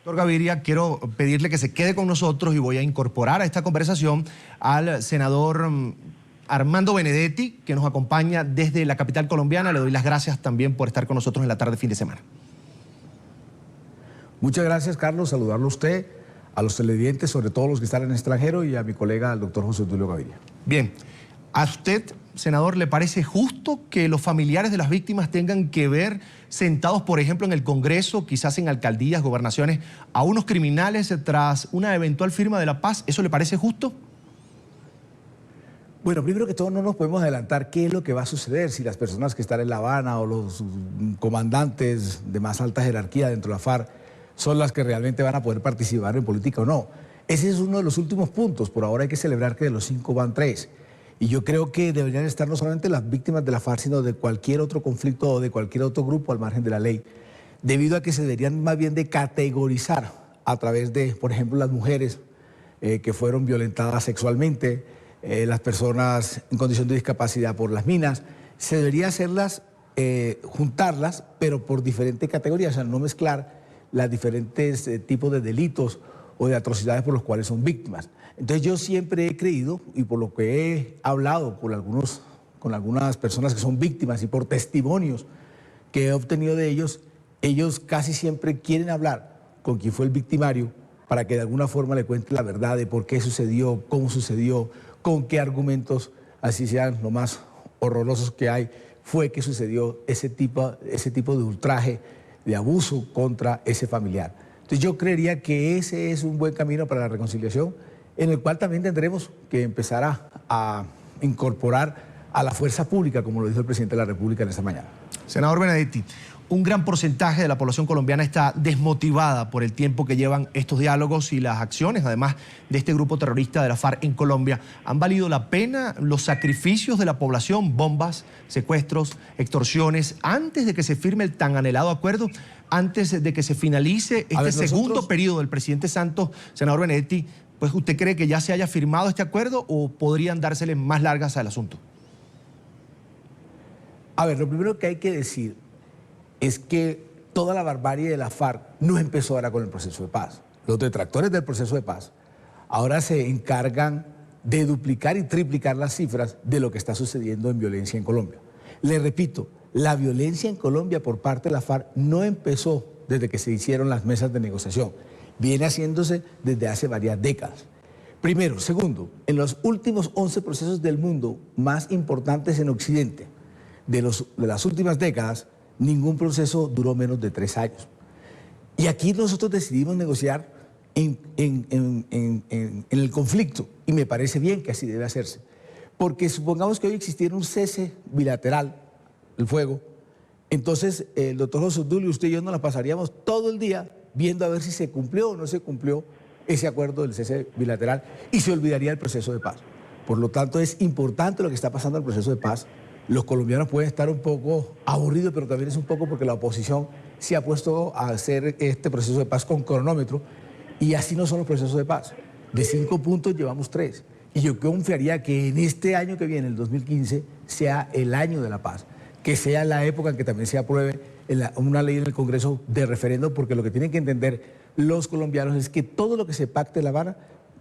Doctor Gaviria, quiero pedirle que se quede con nosotros y voy a incorporar a esta conversación al senador Armando Benedetti, que nos acompaña desde la capital colombiana. Le doy las gracias también por estar con nosotros en la tarde fin de semana. Muchas gracias, Carlos. Saludarlo a usted, a los televidentes, sobre todo los que están en el extranjero, y a mi colega, el doctor José Tulio Gaviria. Bien, ¿a usted, senador, le parece justo que los familiares de las víctimas tengan que ver sentados, por ejemplo, en el Congreso, quizás en alcaldías, gobernaciones, a unos criminales tras una eventual firma de la paz? ¿Eso le parece justo? Bueno, primero que todo no nos podemos adelantar qué es lo que va a suceder, si las personas que están en La Habana o los comandantes de más alta jerarquía dentro de la FARC son las que realmente van a poder participar en política o no. Ese es uno de los últimos puntos. Por ahora hay que celebrar que de los 5 van 3. Y yo creo que deberían estar no solamente las víctimas de la FARC, sino de cualquier otro conflicto o de cualquier otro grupo al margen de la ley, debido a que se deberían más bien de categorizar a través de, por ejemplo, las mujeres que fueron violentadas sexualmente, las personas en condición de discapacidad por las minas. Se debería hacerlas, juntarlas, pero por diferentes categorías, o sea, no mezclar los diferentes tipos de delitos o de atrocidades por los cuales son víctimas. Entonces yo siempre he creído, y por lo que he hablado con algunas personas que son víctimas y por testimonios que he obtenido de ellos, ellos casi siempre quieren hablar con quien fue el victimario para que de alguna forma le cuente la verdad de por qué sucedió, cómo sucedió, con qué argumentos, así sean lo más horrorosos que hay, fue que sucedió ese tipo de ultraje, de abuso contra ese familiar. Entonces yo creería que ese es un buen camino para la reconciliación, en el cual también tendremos que empezar a incorporar a la fuerza pública, como lo dijo el presidente de la República en esta mañana. Senador Benedetti, un gran porcentaje de la población colombiana está desmotivada por el tiempo que llevan estos diálogos y las acciones, además de este grupo terrorista de la FARC en Colombia. ¿Han valido la pena los sacrificios de la población, bombas, secuestros, extorsiones, antes de que se firme el tan anhelado acuerdo, antes de que se finalice este segundo periodo del presidente Santos? Senador Benedetti, pues ¿usted cree que ya se haya firmado este acuerdo o podrían dársele más largas al asunto? A ver, lo primero que hay que decir es que toda la barbarie de la FARC no empezó ahora con el proceso de paz. Los detractores del proceso de paz ahora se encargan de duplicar y triplicar las cifras de lo que está sucediendo en violencia en Colombia. Les repito, la violencia en Colombia por parte de la FARC no empezó desde que se hicieron las mesas de negociación. Viene haciéndose desde hace varias décadas. Primero. Segundo, en los últimos 11 procesos del mundo más importantes en Occidente, de las últimas décadas, ningún proceso duró menos de 3 años. Y aquí nosotros decidimos negociar en el conflicto, y me parece bien que así debe hacerse. Porque supongamos que hoy existiera un cese bilateral, el fuego, entonces el doctor José Tulio, usted y yo nos la pasaríamos todo el día viendo a ver si se cumplió o no se cumplió ese acuerdo del cese bilateral y se olvidaría el proceso de paz. Por lo tanto, es importante lo que está pasando en el proceso de paz. Los colombianos pueden estar un poco aburridos, pero también es un poco porque la oposición se ha puesto a hacer este proceso de paz con cronómetro, y así no son los procesos de paz. De 5 puntos llevamos 3. Y yo confiaría que en este año que viene, el 2015, sea el año de la paz, que sea la época en que también se apruebe una ley en el Congreso de referéndum, porque lo que tienen que entender los colombianos es que todo lo que se pacte en La Habana,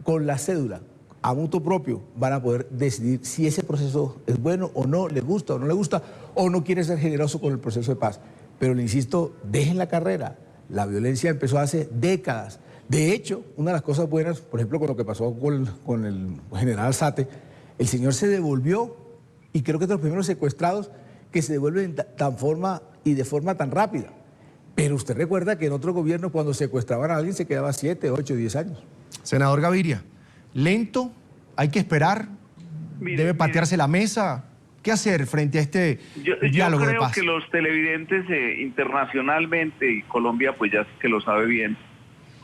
con la cédula, a mutuo propio, van a poder decidir si ese proceso es bueno o no, le gusta o no le gusta, o no quiere ser generoso con el proceso de paz. Pero le insisto, dejen la carrera. La violencia empezó hace décadas. De hecho, una de las cosas buenas, por ejemplo, con lo que pasó con el general Zate, el señor se devolvió, y creo que es de los primeros secuestrados que se devuelven de forma tan rápida. Pero usted recuerda que en otro gobierno, cuando secuestraban a alguien, se quedaba 7, 8, 10 años. Senador Gaviria, lento, hay que esperar, debe patearse la mesa. ¿Qué hacer frente a este diálogo de paz? Yo creo que los televidentes internacionalmente, y Colombia pues ya que lo sabe bien,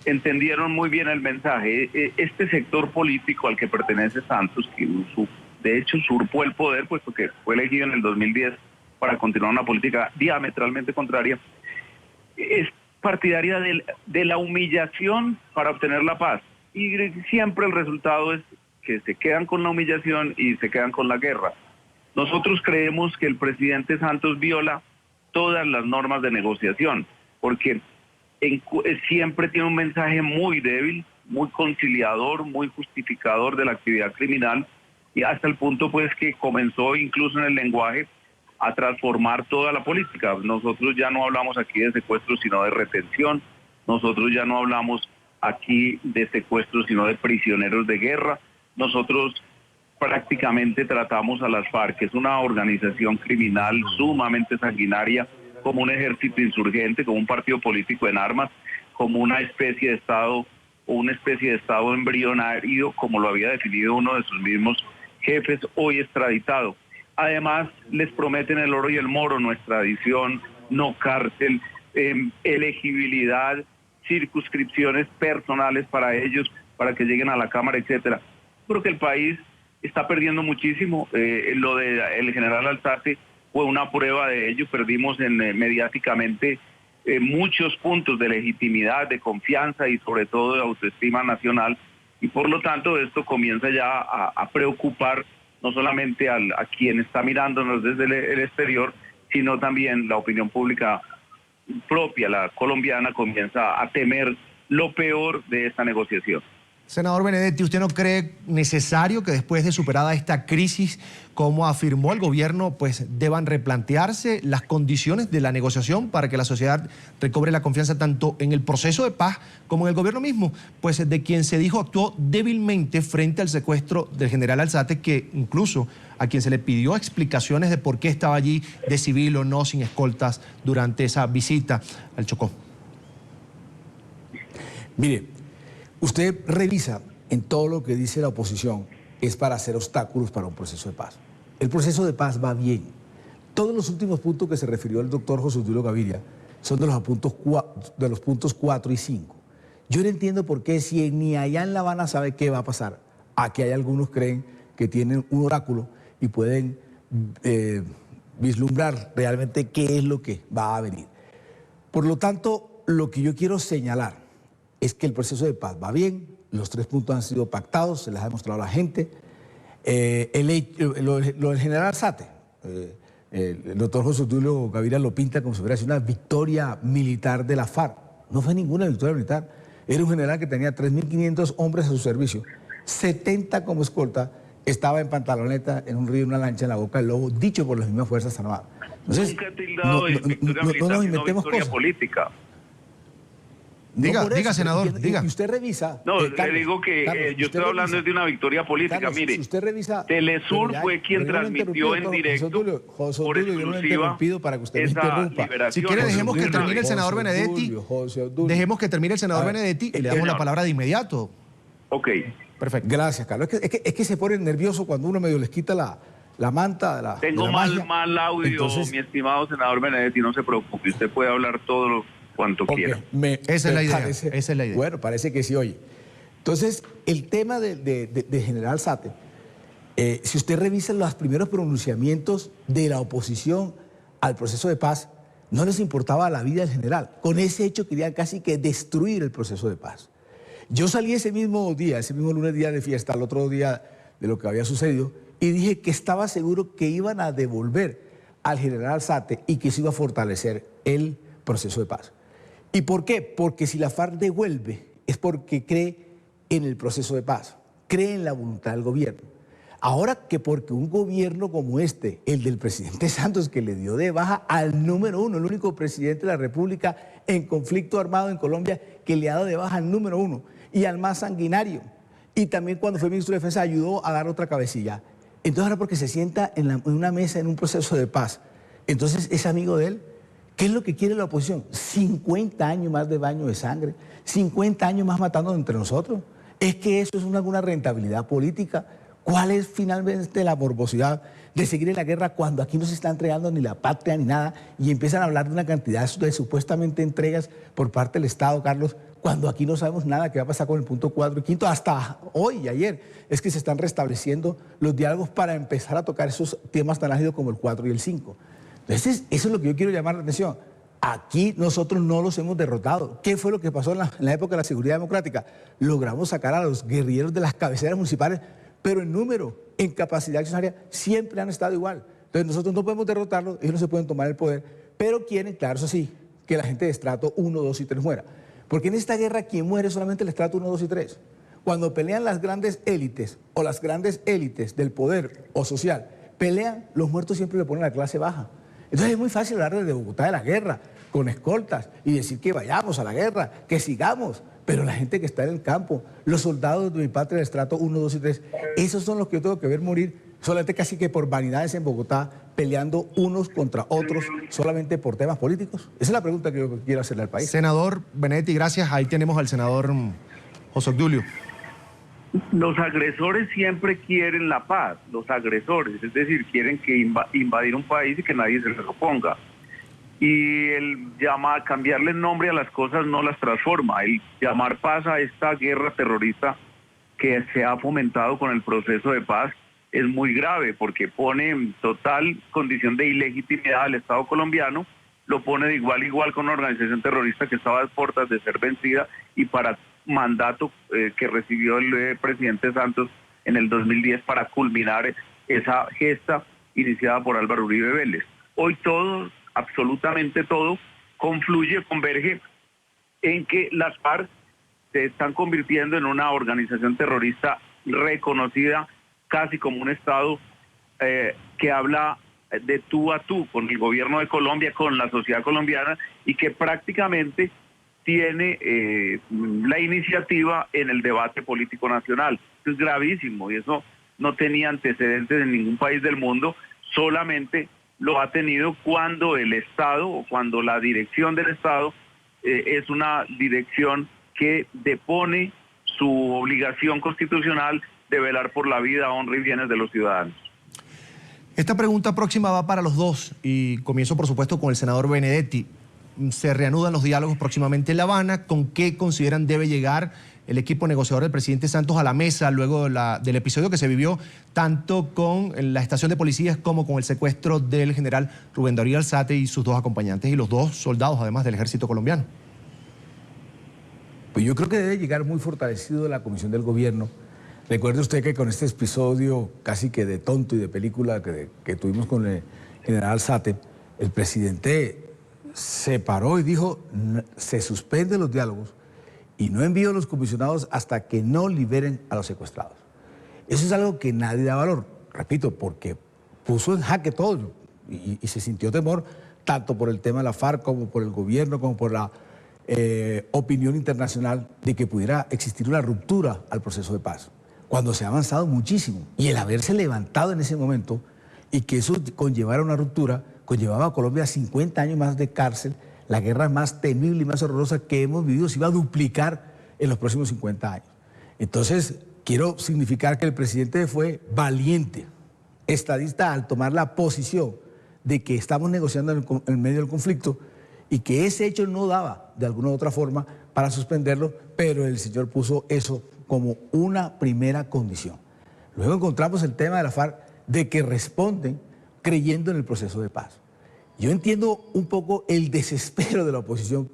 entendieron muy bien el mensaje. Este sector político al que pertenece Santos, que de hecho usurpó el poder, puesto que fue elegido en el 2010 para continuar una política diametralmente contraria, es partidaria de la humillación para obtener la paz. Y siempre el resultado es que se quedan con la humillación y se quedan con la guerra. Nosotros creemos que el presidente Santos viola todas las normas de negociación, porque siempre tiene un mensaje muy débil, muy conciliador, muy justificador de la actividad criminal, y hasta el punto pues que comenzó incluso en el lenguaje a transformar toda la política. Nosotros ya no hablamos aquí de secuestro, sino de retención. Nosotros ya no hablamos aquí de secuestros, sino de prisioneros de guerra. Nosotros prácticamente tratamos a las FARC, que es una organización criminal sumamente sanguinaria, como un ejército insurgente, como un partido político en armas, como una especie de Estado, o una especie de Estado embrionario, como lo había definido uno de sus mismos jefes, hoy extraditado. Además, les prometen el oro y el moro, no extradición, no cárcel, elegibilidad, circunscripciones personales para ellos, para que lleguen a la Cámara, etcétera. Creo que el país está perdiendo muchísimo. Lo del general Alzate fue una prueba de ello. Perdimos mediáticamente muchos puntos de legitimidad, de confianza y sobre todo de autoestima nacional. Y por lo tanto esto comienza ya a preocupar no solamente a quien está mirándonos desde el exterior, sino también la opinión pública propia, la colombiana, comienza a temer lo peor de esta negociación. Senador Benedetti, ¿usted no cree necesario que después de superada esta crisis, como afirmó el gobierno, pues deban replantearse las condiciones de la negociación para que la sociedad recobre la confianza tanto en el proceso de paz como en el gobierno mismo? Pues de quien se dijo actuó débilmente frente al secuestro del general Alzate, que incluso a quien se le pidió explicaciones de por qué estaba allí de civil o no, sin escoltas, durante esa visita al Chocó. Mire, usted revisa en todo lo que dice la oposición, es para hacer obstáculos para un proceso de paz. El proceso de paz va bien. Todos los últimos puntos que se refirió el doctor José Obdulio Gaviria son de los puntos 4 y 5. Yo no entiendo por qué, si ni allá en La Habana sabe qué va a pasar. Aquí hay algunos creen que tienen un oráculo y pueden vislumbrar realmente qué es lo que va a venir. Por lo tanto, lo que yo quiero señalar es que el proceso de paz va bien, los 3 puntos han sido pactados, se les ha demostrado a la gente. Lo del general Alzate, el doctor José Obdulio Gaviria lo pinta como si fuera una victoria militar de la FARC. No fue ninguna victoria militar. Era un general que tenía 3.500 hombres a su servicio, 70 como escolta, estaba en pantaloneta, en un río, en una lancha, en la boca del lobo, dicho por las mismas Fuerzas Armadas. Entonces, nunca he tildado de victoria militar, nos sino inventemos victoria cosas. política. Diga, senador, diga. Y usted revisa. No, Carlos, le digo que Carlos, yo estoy hablando de una victoria política. Carlos, mire, si usted revisa, Telesur ya, fue quien transmitió en directo José por Obdulio, yo no lo he exclusiva interrumpido para que usted me esa interrumpa. liberación. Si quiere, dejemos que José termine el Obdulio, senador José Benedetti. José Obdulio. Dejemos que termine el senador Benedetti y le damos la palabra de inmediato. Ok. Perfecto. Gracias, Carlos. Es que se pone nervioso cuando uno medio les quita la manta de la Tengo de la magia. mal audio, Entonces, mi estimado senador Benedetti, no se preocupe, usted puede hablar todo cuanto quiera. Esa es la idea, esa es la idea. Bueno, parece que sí, oye. Entonces, el tema de general Alzate, si usted revisa los primeros pronunciamientos de la oposición al proceso de paz, no les importaba la vida del general. Con ese hecho querían casi que destruir el proceso de paz. Yo salí ese mismo día, ese mismo lunes, día de fiesta, al otro día de lo que había sucedido, y dije que estaba seguro que iban a devolver al general Alzate y que se iba a fortalecer el proceso de paz. ¿Y por qué? Porque si la FARC devuelve es porque cree en el proceso de paz, cree en la voluntad del gobierno. Ahora que porque un gobierno como este, el del presidente Santos, que le dio de baja al número 1, el único presidente de la República en conflicto armado en Colombia, que le ha dado de baja al número 1 y al más sanguinario. Y también cuando fue ministro de Defensa ayudó a dar otra cabecilla. Entonces ahora porque se sienta en una mesa en un proceso de paz, entonces es amigo de él. ¿Qué es lo que quiere la oposición? 50 años más de baño de sangre, 50 años más matando entre nosotros. ¿Es que eso es alguna rentabilidad política? ¿Cuál es finalmente la morbosidad de seguir en la guerra cuando aquí no se está entregando ni la patria ni nada y empiezan a hablar de una cantidad de supuestamente entregas por parte del Estado, Carlos, cuando aquí no sabemos nada qué va a pasar con el punto 4 y 5? Hasta hoy y ayer es que se están restableciendo los diálogos para empezar a tocar esos temas tan ágidos como el 4 y el 5. Entonces, eso es lo que yo quiero llamar la atención. Aquí nosotros no los hemos derrotado. ¿Qué fue lo que pasó en la época de la seguridad democrática? Logramos sacar a los guerrilleros de las cabeceras municipales, pero en número, en capacidad accionaria, siempre han estado igual. Entonces nosotros no podemos derrotarlos, ellos no se pueden tomar el poder, pero quieren, claro, eso sí, que la gente de estrato 1, 2 y 3 muera. Porque en esta guerra quien muere es solamente el estrato 1, 2 y 3. Cuando pelean las grandes élites o las grandes élites del poder o social, pelean, los muertos siempre le ponen a la clase baja. Entonces es muy fácil hablar desde Bogotá de la guerra, con escoltas, y decir que vayamos a la guerra, que sigamos. Pero la gente que está en el campo, los soldados de mi patria del estrato 1, 2 y 3, esos son los que yo tengo que ver morir, solamente casi que por vanidades en Bogotá, peleando unos contra otros, solamente por temas políticos. Esa es la pregunta que yo quiero hacerle al país. Senador Benedetti, gracias. Ahí tenemos al senador José Obdulio. Los agresores siempre quieren la paz, los agresores, es decir, quieren que invadir un país y que nadie se les oponga. Y el cambiarle el nombre a las cosas no las transforma. El llamar paz a esta guerra terrorista que se ha fomentado con el proceso de paz es muy grave, porque pone en total condición de ilegitimidad al Estado colombiano, lo pone de igual a igual con una organización terrorista que estaba a puertas de ser vencida, y para mandato que recibió el presidente Santos en el 2010 para culminar esa gesta iniciada por Álvaro Uribe Vélez. Hoy todo, absolutamente todo, confluye, converge en que las FARC se están convirtiendo en una organización terrorista reconocida casi como un Estado que habla de tú a tú con el gobierno de Colombia, con la sociedad colombiana, y que prácticamente tiene la iniciativa en el debate político nacional. Eso es gravísimo y eso no tenía antecedentes en ningún país del mundo, solamente lo ha tenido cuando el Estado o cuando la dirección del Estado es una dirección que depone su obligación constitucional de velar por la vida, honra y bienes de los ciudadanos. Esta pregunta próxima va para los dos y comienzo por supuesto con el senador Benedetti. Se reanudan los diálogos próximamente en La Habana. ¿Con qué consideran debe llegar el equipo negociador del presidente Santos a la mesa luego del episodio que se vivió tanto con la estación de policías como con el secuestro del general Rubén Darío Alzate y sus dos acompañantes y los dos soldados además del ejército colombiano? Pues yo creo que debe llegar muy fortalecido la Comisión del Gobierno. Recuerde usted que con este episodio casi que de tonto y de película que tuvimos con el general Alzate, el presidente se paró y dijo, se suspenden los diálogos y no envío a los comisionados hasta que no liberen a los secuestrados. Eso es algo que nadie da valor, repito, porque puso en jaque todo y se sintió temor tanto por el tema de la FARC como por el gobierno, como por la opinión internacional de que pudiera existir una ruptura al proceso de paz, cuando se ha avanzado muchísimo. Y el haberse levantado en ese momento y que eso conllevara una ruptura, conllevaba a Colombia 50 años más de cárcel, la guerra más temible y más horrorosa que hemos vivido se iba a duplicar en los próximos 50 años. Entonces, quiero significar que el presidente fue valiente, estadista, al tomar la posición de que estamos negociando en medio del conflicto y que ese hecho no daba de alguna u otra forma para suspenderlo, pero el señor puso eso como una primera condición. Luego encontramos el tema de la FARC, de que responden creyendo en el proceso de paz. Yo entiendo un poco el desespero de la oposición,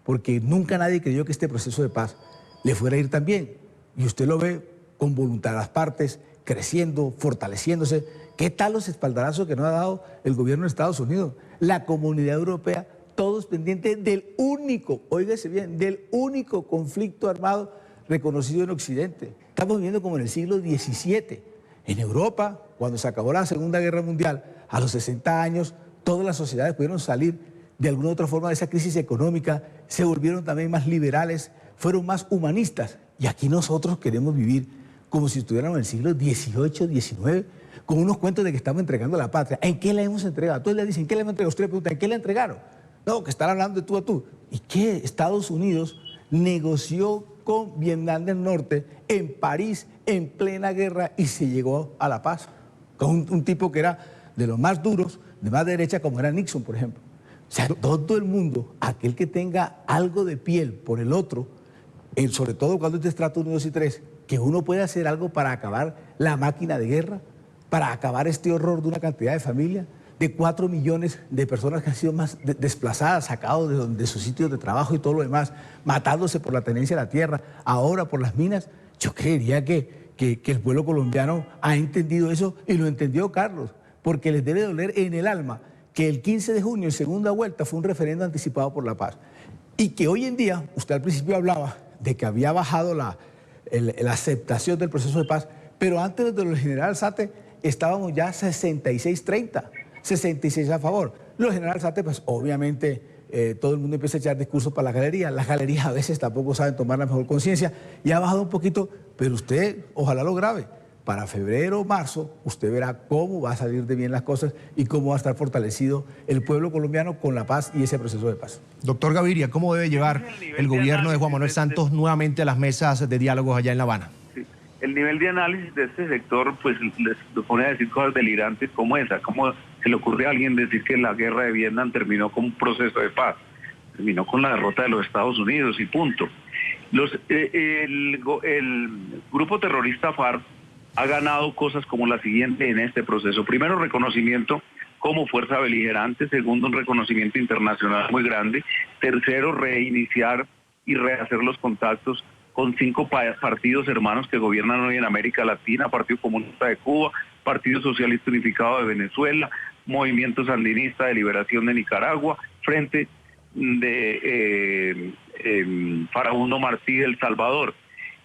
porque nunca nadie creyó que este proceso de paz le fuera a ir tan bien. Y usted lo ve con voluntad de las partes, creciendo, fortaleciéndose. ¿Qué tal los espaldarazos que nos ha dado el gobierno de Estados Unidos? La comunidad europea, todos pendientes del único, óigase bien, del único conflicto armado reconocido en Occidente. Estamos viviendo como en el siglo XVII. En Europa, cuando se acabó la Segunda Guerra Mundial, a los 60 años, todas las sociedades pudieron salir de alguna u otra forma de esa crisis económica, se volvieron también más liberales, fueron más humanistas. Y aquí nosotros queremos vivir como si estuviéramos en el siglo XVIII, XIX, con unos cuentos de que estamos entregando la patria. ¿En qué la hemos entregado? Todos le dicen, ¿en qué la hemos entregado? Usted le pregunta, ¿en qué la entregaron? No, que están hablando de tú a tú. ¿Y qué? Estados Unidos negoció con Vietnam del Norte en París en plena guerra y se llegó a la paz. Con un tipo que era de los más duros, de más derecha, como era Nixon, por ejemplo. O sea, todo el mundo, aquel que tenga algo de piel por el otro, sobre todo cuando es de estrato 1, 2 y 3, que uno puede hacer algo para acabar la máquina de guerra, para acabar este horror de una cantidad de familias, de 4 millones de personas que han sido más desplazadas, sacados de sus sitios de trabajo y todo lo demás, matándose por la tenencia de la tierra, ahora por las minas. Yo creería que el pueblo colombiano ha entendido eso y lo entendió Carlos, porque les debe doler en el alma que el 15 de junio, en segunda vuelta, fue un referendo anticipado por la paz. Y que hoy en día, usted al principio hablaba de que había bajado la aceptación del proceso de paz, pero antes de lo del general Zate estábamos ya 66-30, 66 a favor. Lo del general Zate, pues obviamente todo el mundo empieza a echar discursos para la galería. Las galerías a veces tampoco saben tomar la mejor conciencia y ha bajado un poquito, pero usted ojalá lo grabe. Para febrero o marzo, usted verá cómo va a salir de bien las cosas y cómo va a estar fortalecido el pueblo colombiano con la paz y ese proceso de paz. Doctor Gaviria, ¿cómo debe llevar el gobierno de Juan Manuel Santos nuevamente a las mesas de diálogos allá en La Habana? Sí. El nivel de análisis de este sector pues les pone a decir cosas delirantes como esa. ¿Cómo se le ocurre a alguien decir que la guerra de Vietnam terminó con un proceso de paz? Terminó con la derrota de los Estados Unidos y punto. El grupo terrorista FARC ha ganado cosas como la siguiente en este proceso. Primero, reconocimiento como fuerza beligerante. Segundo, un reconocimiento internacional muy grande. Tercero, reiniciar y rehacer los contactos con 5 partidos hermanos que gobiernan hoy en América Latina: Partido Comunista de Cuba, Partido Socialista Unificado de Venezuela, Movimiento Sandinista de Liberación de Nicaragua, Frente de Farabundo Martí de El Salvador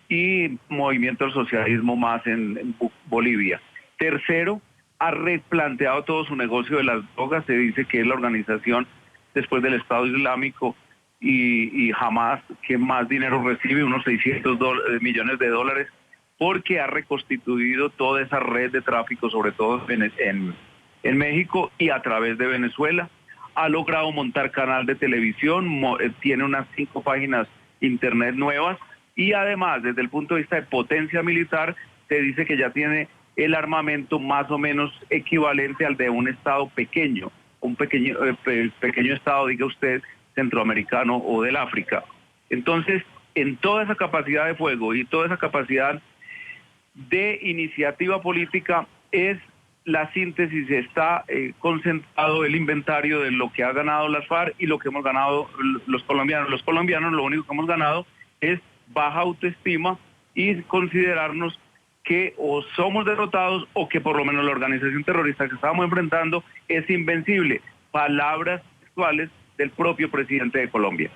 y Movimiento del Socialismo Más en Bolivia. Tercero, ha replanteado todo su negocio de las drogas. Se dice que es la organización, después del Estado Islámico y Hamas, que más dinero recibe, unos 600 millones de dólares, porque ha reconstituido toda esa red de tráfico, sobre todo en México y a través de Venezuela. Ha logrado montar canal de televisión, tiene unas 5 páginas internet nuevas, y además, desde el punto de vista de potencia militar, se dice que ya tiene el armamento más o menos equivalente al de un estado pequeño, un pequeño estado, diga usted, centroamericano o del África. Entonces, en toda esa capacidad de fuego y toda esa capacidad de iniciativa política, es la síntesis, está concentrado el inventario de lo que ha ganado las FARC y lo que hemos ganado los colombianos. Los colombianos lo único que hemos ganado es baja autoestima y considerarnos que o somos derrotados o que por lo menos la organización terrorista que estábamos enfrentando es invencible. Palabras textuales del propio presidente de Colombia.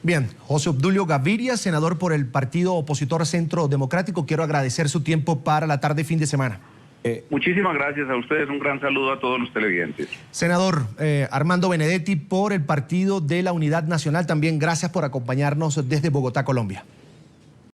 Bien, José Obdulio Gaviria, senador por el partido opositor Centro Democrático, quiero agradecer su tiempo para la tarde fin de semana. Muchísimas gracias a ustedes, un gran saludo a todos los televidentes. Senador Armando Benedetti, por el Partido de la Unidad Nacional, también gracias por acompañarnos desde Bogotá, Colombia.